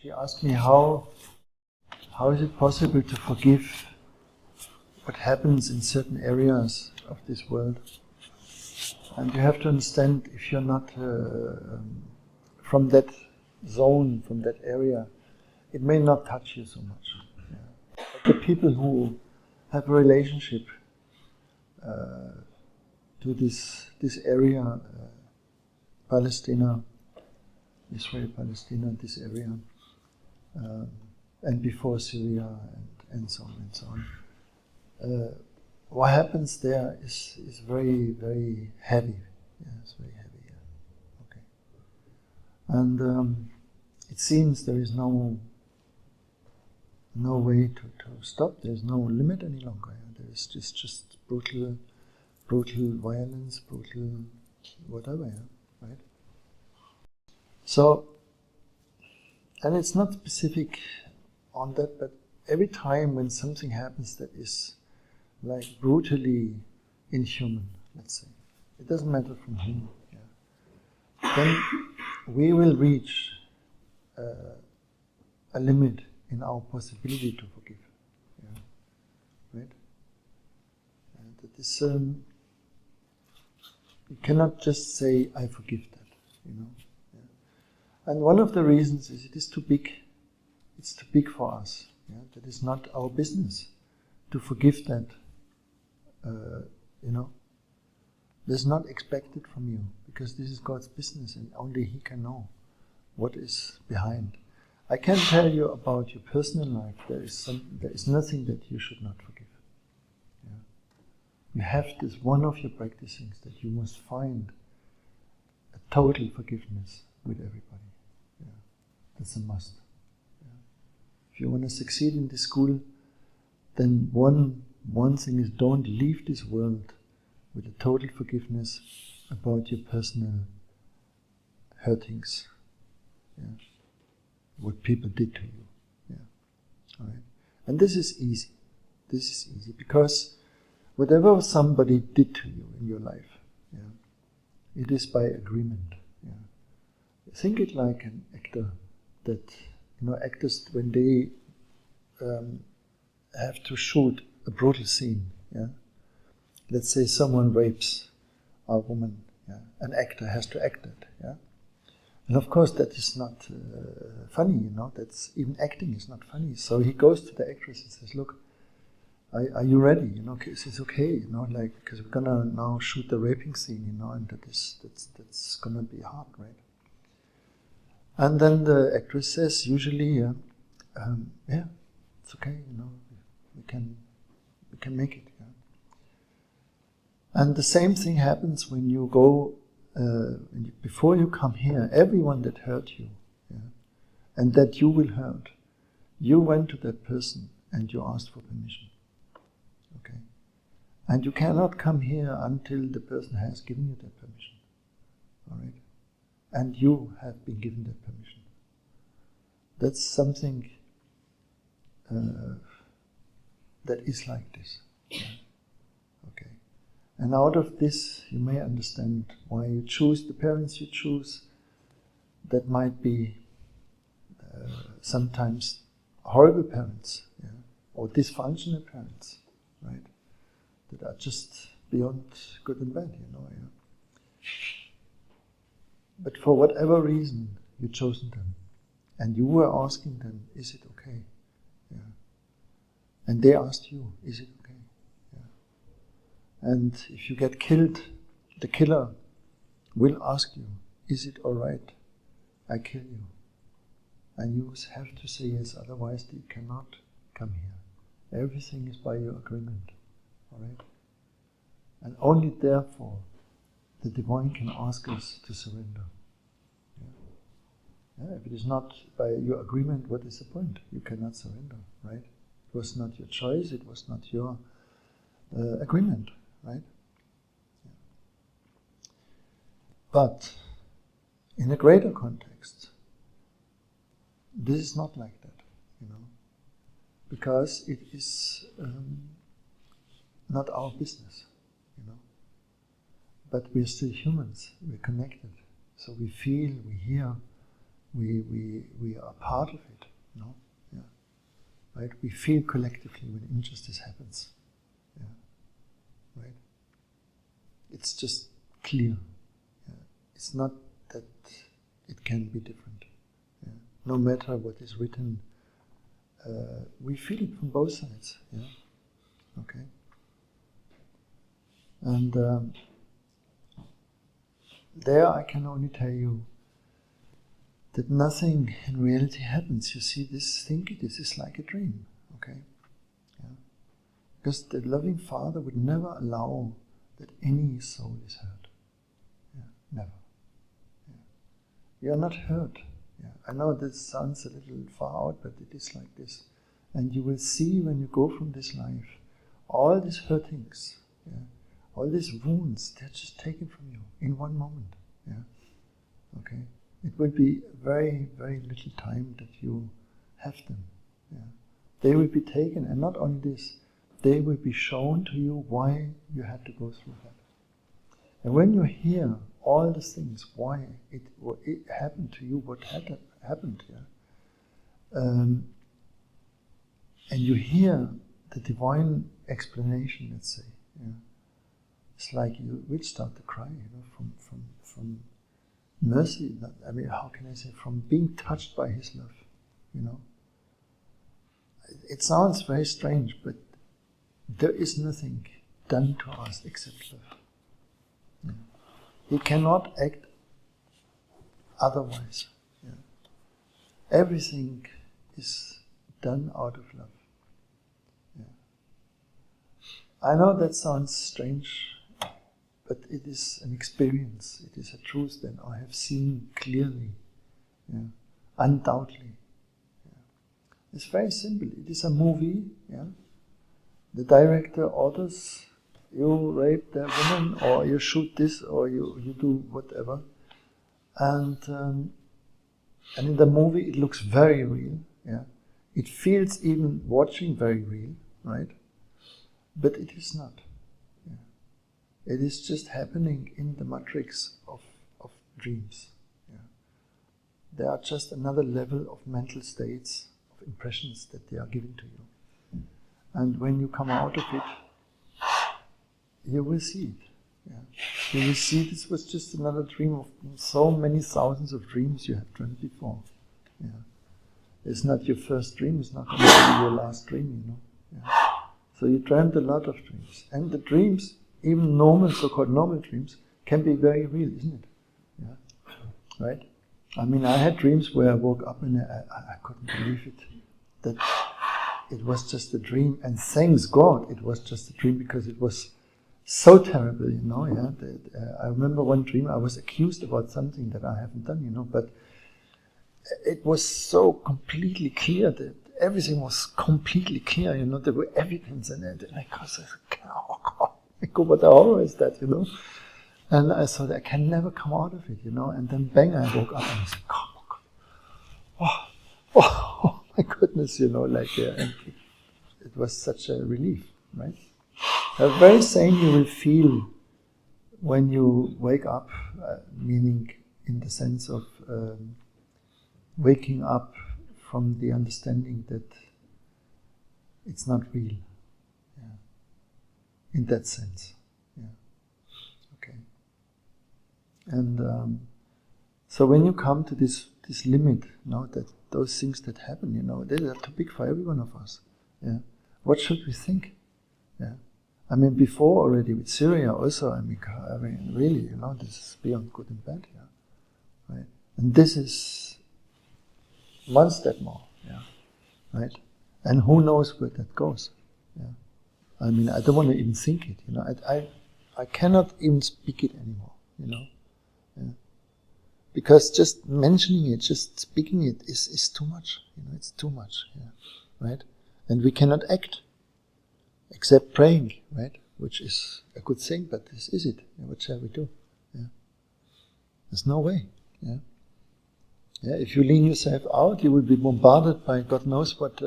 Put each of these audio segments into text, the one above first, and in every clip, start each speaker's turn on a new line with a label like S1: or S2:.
S1: She asked me how is it possible to forgive what happens in certain areas of this world. And you have to understand, if you're not from that zone, from that area, it may not touch you so much. Yeah. But the people who have a relationship to this area, Palestine, Israel, Palestine, this area, and before Syria, and so on and so on. What happens there is very, very heavy. Yeah, it's very heavy. Yeah. Okay. And it seems there is no way to stop. There is no limit any longer. Yeah. There is just brutal violence, brutal whatever. Yeah. Right. So, and it's not specific on that, but every time when something happens that is like brutally inhuman, let's say, it doesn't matter from whom, yeah, then we will reach a limit in our possibility to forgive. Yeah. Right? And that is, you cannot just say, I forgive that, you know. Yeah. And one of the reasons is it is too big. It's too big for us. Yeah? That is not our business to forgive that. You know, that's not expected from you, because this is God's business and only He can know what is behind. I can tell you about your personal life. There is nothing that you should not forgive. Yeah? You have this one of your practicings that you must find a total forgiveness with everybody. Yeah? That's a must. Yeah? If you want to succeed in this school, then one thing is, don't leave this world with a total forgiveness about your personal hurtings. Yeah? What people did to you. Yeah? All right? And this is easy. This is easy because whatever somebody did to you in your life, yeah, it is by agreement. Yeah? Think it like an actor that, you know, actors, when they have to shoot a brutal scene, yeah. Let's say someone rapes a woman, yeah. An actor has to act it, yeah. And of course that is not funny, you know. That's even acting is not funny. So he goes to the actress and says, "Look, are you ready? You know, is this okay? You know, like, because we're gonna now shoot the raping scene, you know, and that's gonna be hard, right?" And then the actress says, usually, yeah, it's okay, you know, we can make it. Yeah? And the same thing happens when you go, before you come here, everyone that hurt you, yeah, and that you will hurt, you went to that person and you asked for permission. Okay? And you cannot come here until the person has given you that permission. All right? And you have been given that permission. That's something that is like this. Yeah. Okay. And out of this, you may understand why you choose the parents you choose. That might be sometimes horrible parents, yeah, or dysfunctional parents, right? That are just beyond good and bad, you know. Yeah. But for whatever reason, you've chosen them, and you were asking them, "Is it okay?" Yeah. And they asked you, "Is it okay?" Yeah. And if you get killed, the killer will ask you, "Is it all right? I kill you." And you have to say yes, otherwise you cannot come here. Everything is by your agreement. All right? And only therefore the divine can ask us to surrender. Yeah? Yeah, if it is not by your agreement, what is the point? You cannot surrender, right? It was not your choice, it was not your agreement, right? Yeah. But in a greater context, this is not like that, you know, because it is not our business, you know. But we're still humans, we're connected. So we feel, we hear, we are part of it, no? Yeah. Right? We feel collectively when injustice happens. Yeah. Right? It's just clear. Yeah. It's not that it can be different. Yeah. No matter what is written, we feel it from both sides. Yeah. Okay. And there I can only tell you that nothing in reality happens. You see, this is like a dream, okay? Yeah. Because the loving Father would never allow that any soul is hurt. Yeah. Never. Yeah. You are not hurt. Yeah. I know this sounds a little far out, but it is like this. And you will see when you go from this life, all these hurtings, yeah, all these wounds, they're just taken from you in one moment. Yeah. Okay. It will be very, very little time that you have them. Yeah. They will be taken, and not only this, they will be shown to you why you had to go through that. And when you hear all these things, why it happened to you, what had happened, yeah, and you hear the divine explanation, let's say, yeah, it's like you will start to cry, from mercy. I mean, how can I say, from being touched by His love, It sounds very strange, but there is nothing done to us except love. Yeah. He cannot act otherwise. Yeah. Everything is done out of love. Yeah. I know that sounds strange, but it is an experience. It is a truth that I have seen clearly, yeah, undoubtedly. Yeah. It's very simple. It is a movie. Yeah. The director orders, you rape that woman, or you shoot this, or you do whatever. And in the movie it looks very real. Yeah. It feels, even watching, very real, right? But it is not. It is just happening in the matrix of dreams. Yeah. They are just another level of mental states, of impressions that they are giving to you. And when you come out of it, you will see it. Yeah. You will see this was just another dream of so many thousands of dreams you have dreamt before. Yeah. It's not your first dream, it's not going to be your last dream, Yeah. So you dreamt a lot of dreams. And the dreams, even normal, so-called normal dreams, can be very real, isn't it? Yeah. Right? I mean, I had dreams where I woke up and I couldn't believe it. That it was just a dream, and thanks God it was just a dream, because it was so terrible, yeah. I remember one dream, I was accused about something that I haven't done, but it was so completely clear that everything was completely clear, there were evidence in it, and I said, oh God, what the horror is that, And I thought, I can never come out of it, and then bang, I woke up and I said, oh my goodness, and it was such a relief, right? Very same you will feel when you wake up, meaning in the sense of waking up from the understanding that it's not real. Yeah. In that sense. Yeah. Okay. And so when you come to this limit, that those things that happen, they are too big for every one of us. Yeah. What should we think? Yeah. I mean, before already with Syria also, I mean, really, this is beyond good and bad, yeah, right? And this is one step more, yeah, right? And who knows where that goes, yeah? I mean, I don't want to even think it, I cannot even speak it anymore, yeah? Because just mentioning it, just speaking it is too much, it's too much, yeah, right? And we cannot act. Except praying, right? Which is a good thing, but this is it. What shall we do? Yeah. There's no way. Yeah. Yeah. If you lean yourself out, you will be bombarded by God knows what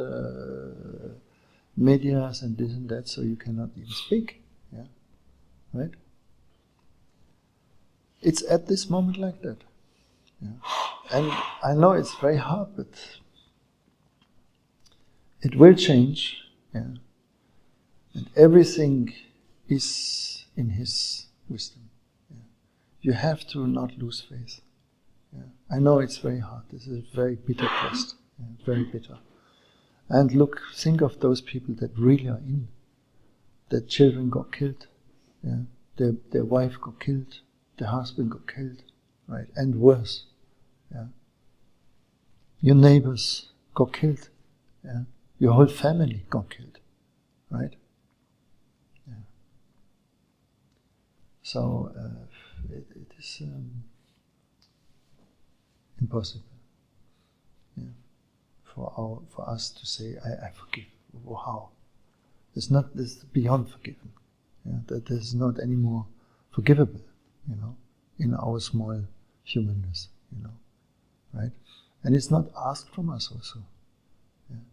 S1: medias and this and that, so you cannot even speak. Yeah. Right? It's at this moment like that. Yeah? And I know it's very hard, but it will change. Yeah? And everything is in His wisdom. Yeah? You have to not lose faith. Yeah? I know it's very hard. This is a very bitter quest. Yeah? Very bitter. And look, think of those people that really are in. Their children got killed. Yeah? Their wife got killed. Their husband got killed. Right? And worse. Yeah? Your neighbors got killed. Yeah? Your whole family got killed. Right? Yeah. So it is impossible. Yeah. For us to say, I forgive. How? It's not. This is beyond forgiving. Yeah. That there's not any more forgivable. In our small humanness. Right? And it's not asked from us also. Yeah.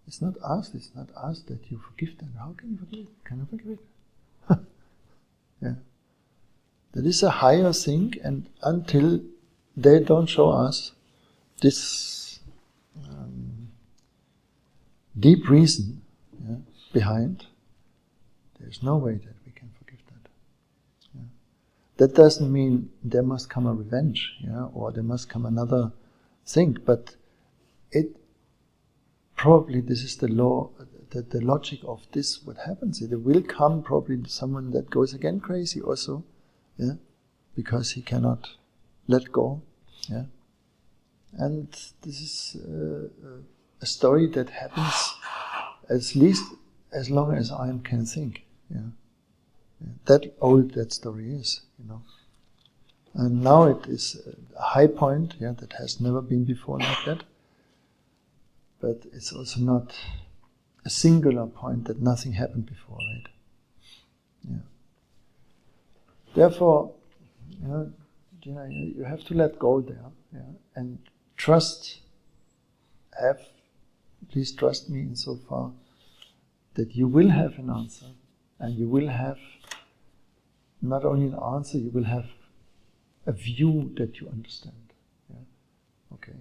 S1: It's not asked that you forgive them. How can you forgive it? Can you forgive it? Yeah. That is a higher thing, and until they don't show us this deep reason behind, there's no way that we can forgive that. Yeah. That doesn't mean there must come a revenge, or there must come another thing, but it probably, this is the law, the logic of this, what happens. There will come probably someone that goes again crazy also, because he cannot let go. Yeah? And this is a story that happens at least as long as I can think. Yeah? Yeah. That old that story is, And now it is a high point, that has never been before like that. But it's also not a singular point that nothing happened before, right? Yeah. Therefore, you have to let go there, and trust. Please trust me insofar that you will have an answer, and you will have not only an answer, you will have a view that you understand. Yeah? Okay.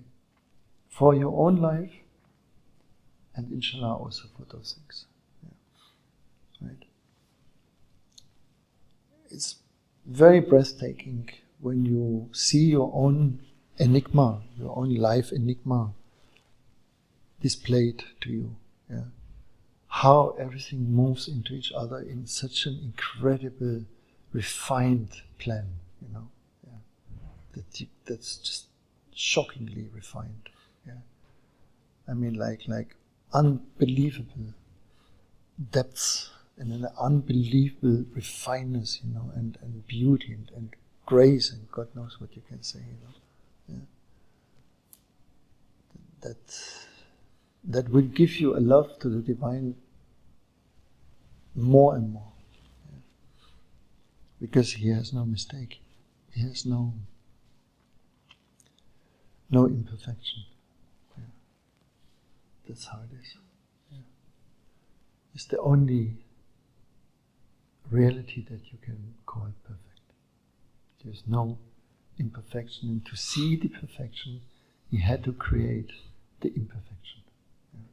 S1: For your own life. And inshallah also for those things. Yeah. Right? It's very breathtaking when you see your own enigma, your own life enigma displayed to you. Yeah? How everything moves into each other in such an incredible, refined plan. Yeah? That's just shockingly refined. Yeah? I mean, like unbelievable depths and an unbelievable refineness, and beauty and grace, and God knows what you can say, Yeah? That will give you a love to the divine more and more. Yeah? Because He has no mistake. He has no imperfection. Yeah? That's how it is. Yeah? It's the only reality that you can call perfect. There's no imperfection, and to see the perfection, He had to create the imperfection. Yeah?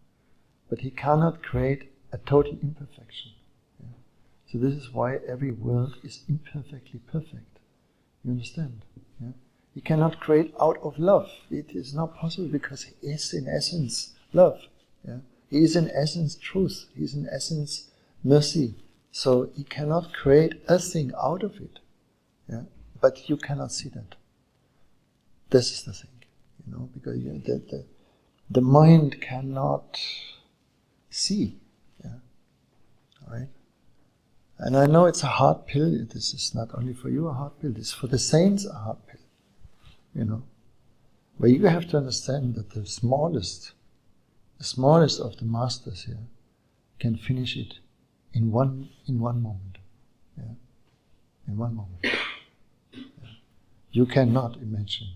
S1: But He cannot create a total imperfection. Yeah? So this is why every world is imperfectly perfect. You understand? Yeah? He cannot create out of love. It is not possible, because He is in essence love. Yeah? He is in essence truth. He is in essence mercy. So He cannot create a thing out of it. Yeah? But you cannot see that. This is the thing, because the mind cannot see. Yeah? All right? And I know it's a hard pill. This is not only for you a hard pill. This is for the saints a hard pill. Where you have to understand that the smallest of the masters here can finish it in one moment. Yeah? In one moment. Yeah? You cannot imagine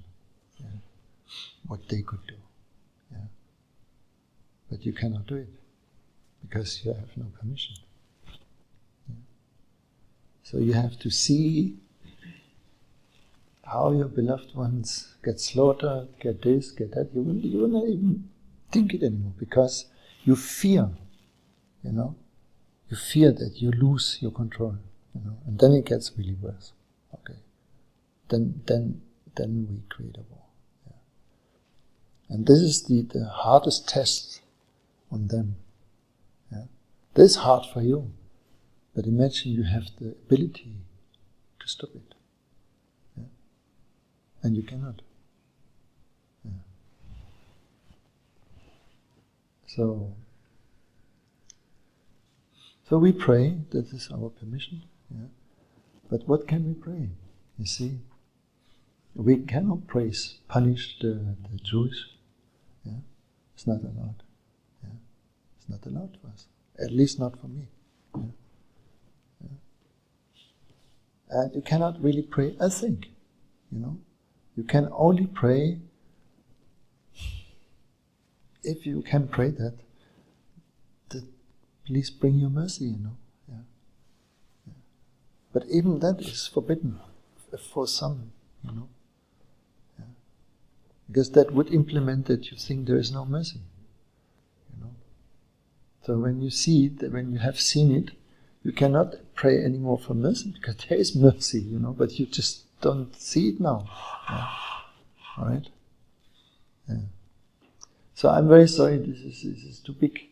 S1: what they could do. Yeah? But you cannot do it because you have no permission. Yeah? So you have to see how your beloved ones get slaughtered, get this, get that, you will not even think it anymore, because you fear, you fear that you lose your control, and then it gets really worse. Okay, then we create a war. Yeah. And this is the hardest test on them. Yeah. This is hard for you, but imagine you have the ability to stop it. Yeah. And you cannot. Yeah. So we pray, that is our permission. Yeah. But what can we pray? You see, we cannot punish the Jews. Yeah. It's not allowed. Yeah. It's not allowed for us. At least not for me. Yeah. Yeah. And you cannot really pray a thing. You can only pray, if you can pray that please bring your mercy, Yeah. Yeah. But even that is forbidden for some, Yeah. Because that would implement that you think there is no mercy, So when you see it, when you have seen it, you cannot pray anymore for mercy, because there is mercy, but you just don't see it now. Yeah. All right? Yeah. So I'm very sorry, this is too big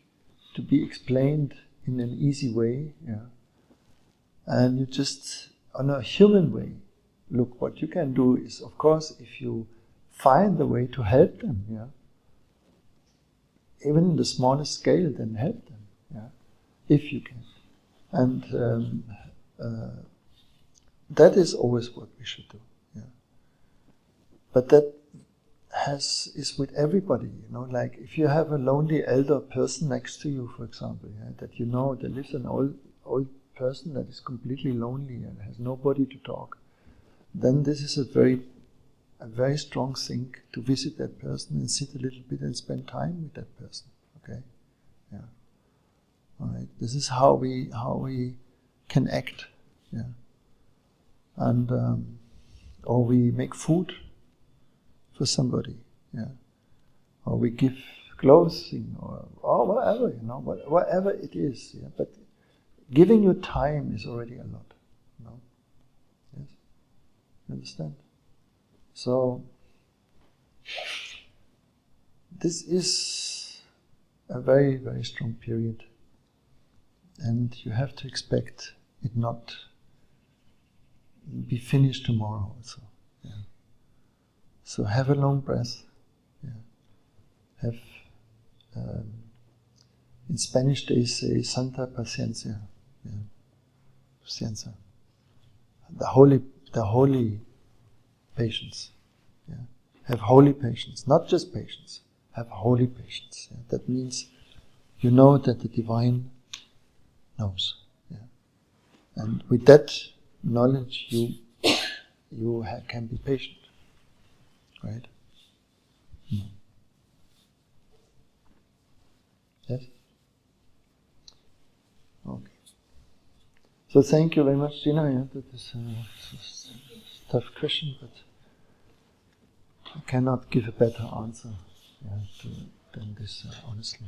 S1: to be explained in an easy way. Yeah. And you just, on a human way, look, what you can do is, of course, if you find the way to help them, yeah, even in the smallest scale, then help them, yeah, if you can. And that is always what we should do, yeah. But that is with everybody, like if you have a lonely elder person next to you, for example, yeah, that there lives an old person that is completely lonely and has nobody to talk, then this is a very strong thing to visit that person and sit a little bit and spend time with that person. Okay, yeah, all right. This is how we can act, yeah, and or we make food for somebody, yeah, or we give clothing or whatever, whatever it is, yeah. But giving your time is already a lot, Yes, you understand? So this is a very, very strong period, and you have to expect it not be finished tomorrow also. Yeah. So have a long breath. Yeah. Have in Spanish they say Santa Paciencia. Yeah. Paciencia. The holy patience. Yeah. Have holy patience, not just patience. Have holy patience. Yeah. That means you know that the divine knows. Yeah. And with that knowledge, you can be patient, right? Mm. Yes. Okay. So thank you very much, Gina. Yeah, that is a tough question, but I cannot give a better answer than this, honestly.